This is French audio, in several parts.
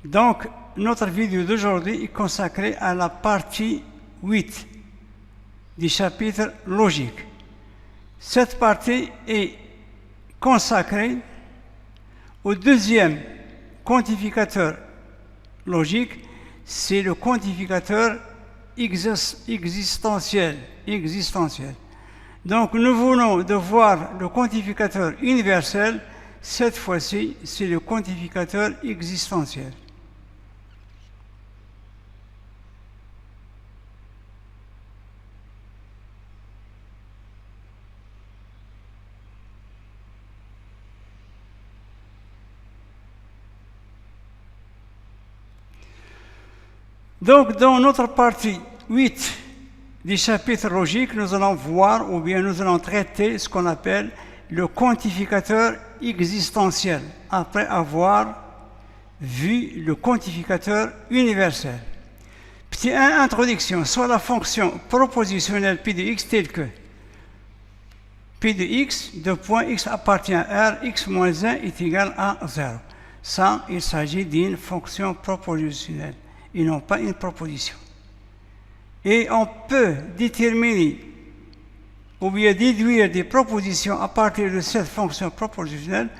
Donc, notre vidéo d'aujourd'hui est consacrée à la partie 8 du chapitre logique. Cette partie est consacrée au deuxième quantificateur logique, c'est le quantificateur existentiel. Donc nous venons de voir le quantificateur universel, cette fois-ci c'est le quantificateur existentiel. Donc, dans notre partie 8 du chapitre logique, nous allons voir ou bien nous allons traiter ce qu'on appelle le quantificateur existentiel, après avoir vu le quantificateur universel. Petite introduction sur la fonction propositionnelle P de x telle que P de x, de point x appartient à R, x moins 1 est égal à 0. Ça, il s'agit d'une fonction propositionnelle et non pas une proposition. Et on peut déterminer ou bien déduire des propositions à partir de cette fonction propositionnelle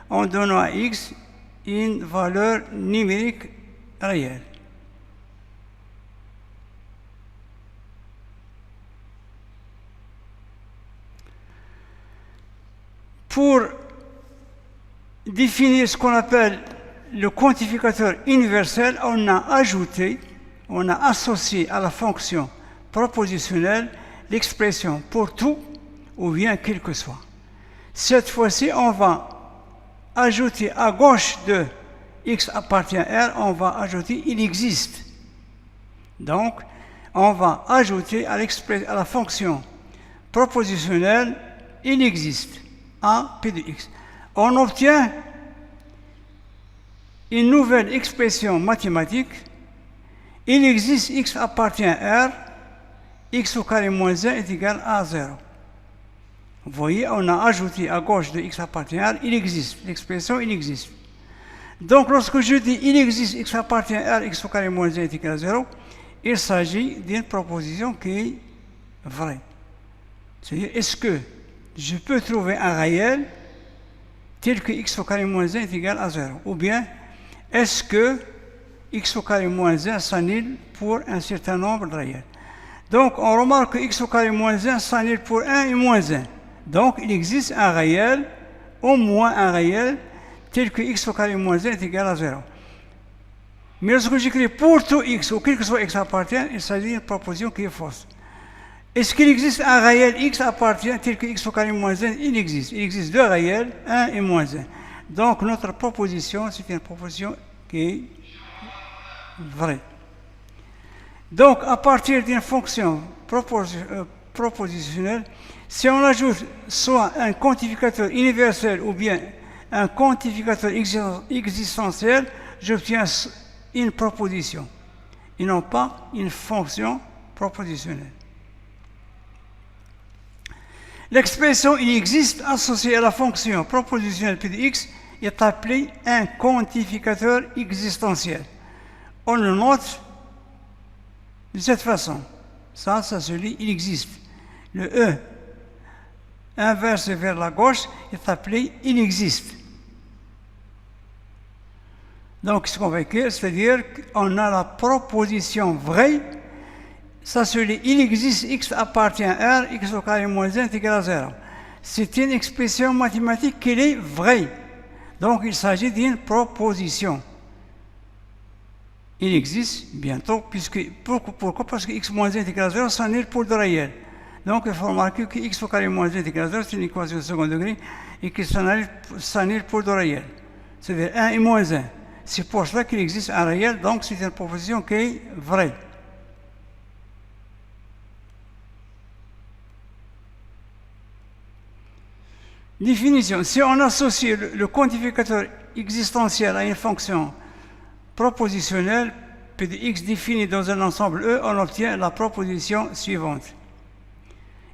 en donnant à x une valeur numérique réelle. Pour définir ce qu'on appelle le quantificateur universel, on a associé à la fonction propositionnelle l'expression pour tout ou bien quel que soit. Cette fois-ci, on va ajouter à gauche de x appartient à R, on va ajouter il existe. Donc, on va ajouter à la fonction propositionnelle il existe, a P de x. On obtient une nouvelle expression mathématique. Il existe x appartient à R, x au carré moins 1 est égal à 0. Vous voyez, on a ajouté à gauche de x appartient à R, il existe, l'expression il existe. Donc lorsque je dis il existe x appartient à R, x au carré moins 1 est égal à 0, il s'agit d'une proposition qui est vraie. C'est-à-dire, est-ce que je peux trouver un réel tel que x au carré moins 1 est égal à 0? Ou bien, est-ce que x au carré moins 1 s'annule pour un certain nombre de réels? Donc, on remarque que x au carré moins 1 s'annule pour 1 et moins 1. Donc, il existe un réel, au moins un réel, tel que x au carré moins 1 est égal à 0. Mais lorsque j'écris pour tout x, ou quel que soit x appartient, il s'agit d'une proposition qui est fausse. Est-ce qu'il existe un réel x appartient tel que x au carré moins 1? Il existe. Il existe deux réels, 1 et moins 1. Donc, notre proposition, c'est une proposition qui est vraie. Donc, à partir d'une fonction propositionnelle, si on ajoute soit un quantificateur universel ou bien un quantificateur existentiel, j'obtiens une proposition et non pas une fonction propositionnelle. L'expression il existe associée à la fonction propositionnelle P de x est appelée un quantificateur existentiel. On le note de cette façon. Ça se lit il existe. Le E inversé vers la gauche est appelé il existe. Donc ce qu'on va écrire, c'est-à-dire qu'on a la proposition vraie. Ça se lit il existe x appartient à R, x au carré moins 1 est égal à 0. C'est une expression mathématique qui est vraie. Donc il s'agit d'une proposition. Il existe bientôt, pourquoi? Parce que x moins 1 est égal à 0 s'annule pour le réel. Donc il faut remarquer que x au carré moins 1 est égal à 0, c'est une équation de second degré et qui s'annule pour le réel. C'est-à-dire 1 et moins 1. C'est pour cela qu'il existe un réel, donc c'est une proposition qui est vraie. Définition. Si on associe le quantificateur existentiel à une fonction propositionnelle, P de x définie dans un ensemble E, on obtient la proposition suivante.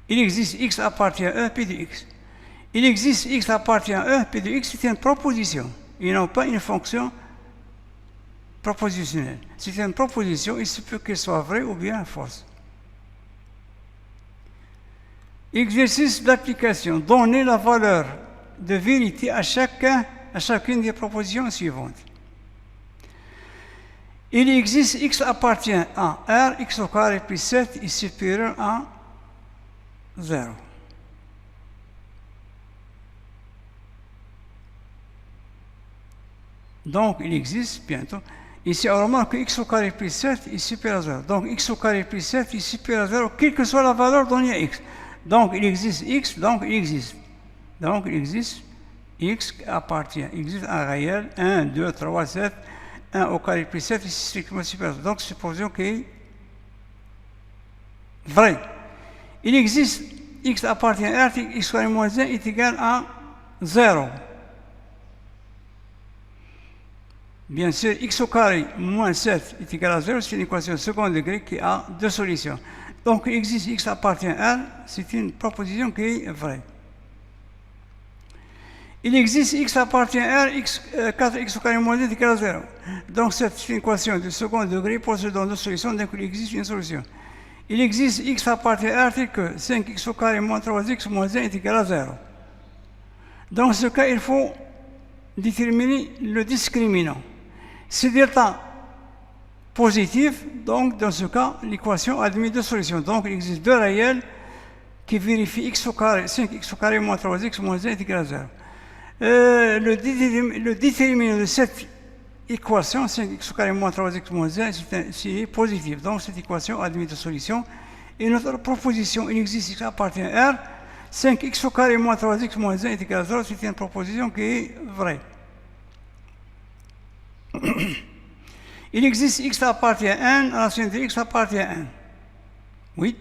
Il existe x appartient à E, P de x. Il existe x appartient à E, P de x, c'est une proposition, et non pas une fonction propositionnelle. C'est une proposition, il se peut qu'elle soit vraie ou bien fausse. Exercice d'application. Donner la valeur de vérité à chacune des propositions suivantes. Il existe x appartient à R, x au carré plus 7 est supérieur à 0. Donc, il existe bientôt. Ici, on remarque que x au carré plus 7 est supérieur à 0. Donc, x au carré plus 7 est supérieur à 0, quelle que soit la valeur donnée à x. Donc, il existe x, donc il existe. Donc, il existe x appartient. Il existe un réel, 1, 2, 3, 7, 1 au carré plus 7 est strictement supérieur à 0. Donc, c'est une proposition qui est vraie. Il existe x appartient à R, x carré moins 1 est égal à 0. Bien sûr, x au carré moins 7 est égal à 0, c'est une équation de second degré qui a deux solutions. Donc, il existe x appartient à R, c'est une proposition qui est vraie. Il existe x appartient à R, 4x au carré moins 2 est égal à 0. Donc, cette équation de second degré possède deux solutions, donc il existe une solution. Il existe x appartient à R tel que 5x au carré moins 3x moins 1 est égal à 0. Dans ce cas, il faut déterminer le discriminant. Si delta positif, donc dans ce cas, l'équation admet deux solutions. Donc il existe deux réels qui vérifient x au carré, 5x au carré moins 3x moins 1 est égal à 0. Le déterminant de cette équation, 5x au carré moins 3x moins 1, c'est positif. Donc cette équation admet deux solutions. Et notre proposition, il existe x appartient à R, 5x au carré moins 3x moins 1 est égal à 0, c'est une proposition qui est vraie. Il existe x appartient à 1, racine de x appartient à 1. Oui.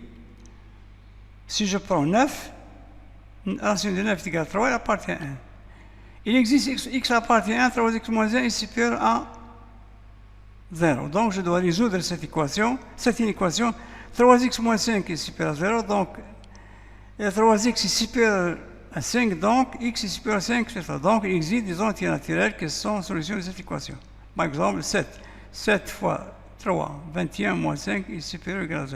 Si je prends 9, racine de 9 est égale à 3, elle appartient à 1. Il existe x appartient à 1, 3x moins 1 est supérieur à 0. Donc je dois résoudre cette équation. C'est une équation 3x moins 5 est supérieur à 0. Donc 3x est supérieur à 5, donc x est supérieur à 5, c'est ça. Donc il existe des entiers naturels qui sont solutions de cette équation. Par exemple, 7. 7 fois 3, 21 moins 5 est supérieur ou égal à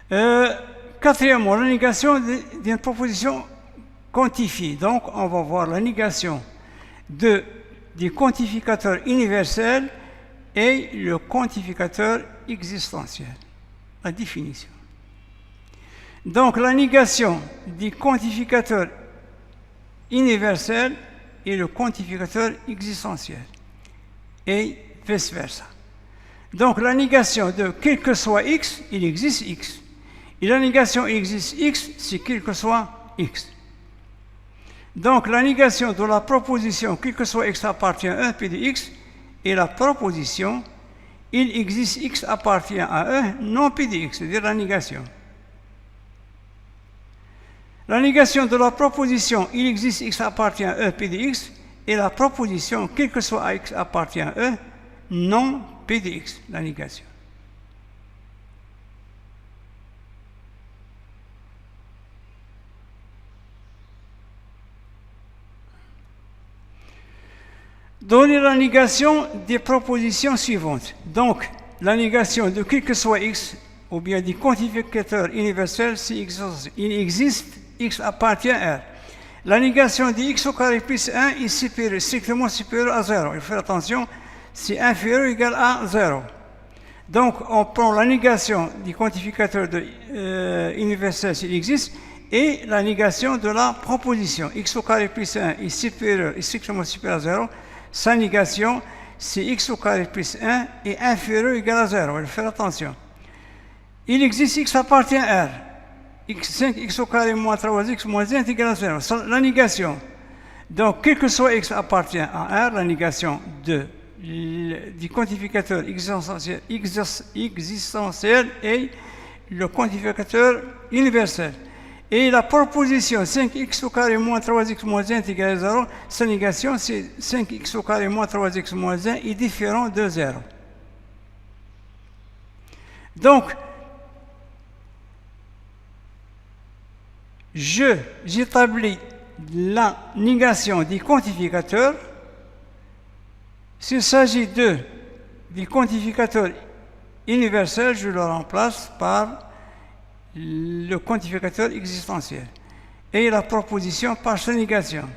0. Quatrièmement, la négation d'une proposition quantifiée. Donc, on va voir la négation du quantificateur universel et le quantificateur existentiel. La définition. Donc, la négation du quantificateur universel et le quantificateur existentiel. Et vice-versa. Donc, la négation de quel que soit x, il existe x. Et la négation il existe x, c'est quel que soit x. Donc, la négation de la proposition quel que soit x appartient à 1 p de x et la proposition il existe x appartient à 1 non p de x, c'est-à-dire la négation. La négation de la proposition il existe x appartient à 1 p de x et la proposition quel que soit x appartient à 1 non p de x, la négation. Donner la négation des propositions suivantes. Donc, la négation de quel que soit x, ou bien du quantificateur universel, si il existe, x appartient à R. La négation de x au carré plus 1 est supérieure, strictement supérieure à 0. Il faut faire attention, c'est inférieur ou égal à 0. Donc, on prend la négation du quantificateur universel s'il existe, et la négation de la proposition. X au carré plus 1 est supérieur, est strictement supérieur à 0. Sa négation, c'est x au carré plus 1 est inférieur ou égal à 0. Il faut faire attention. Il existe x appartient à R. 5x au carré moins 3x moins 1 est égal à 0. La négation. Donc, quel que soit x appartient à R, la négation du quantificateur existentiel et le quantificateur universel. Et la proposition 5x au carré moins 3x moins 1 est égal à 0, sa négation, c'est 5x au carré moins 3x moins 1 est différent de 0. Donc, j'établis la négation du quantificateur. S'il s'agit du quantificateur universel, je le remplace par le quantificateur existentiel et la proposition par sa négation.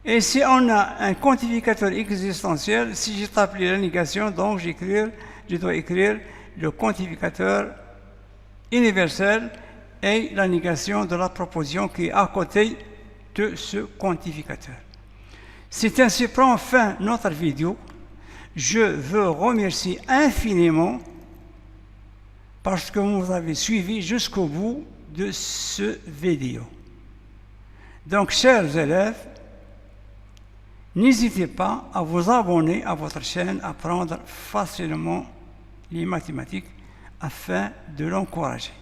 Et si on a un quantificateur existentiel, si j'établis la négation, donc je dois écrire le quantificateur universel et la négation de la proposition qui est à côté de ce quantificateur. C'est ainsi prend fin notre vidéo. Je veux remercier infiniment parce que vous avez suivi jusqu'au bout de ce vidéo. Donc, chers élèves, n'hésitez pas à vous abonner à votre chaîne, à apprendre facilement les mathématiques afin de l'encourager.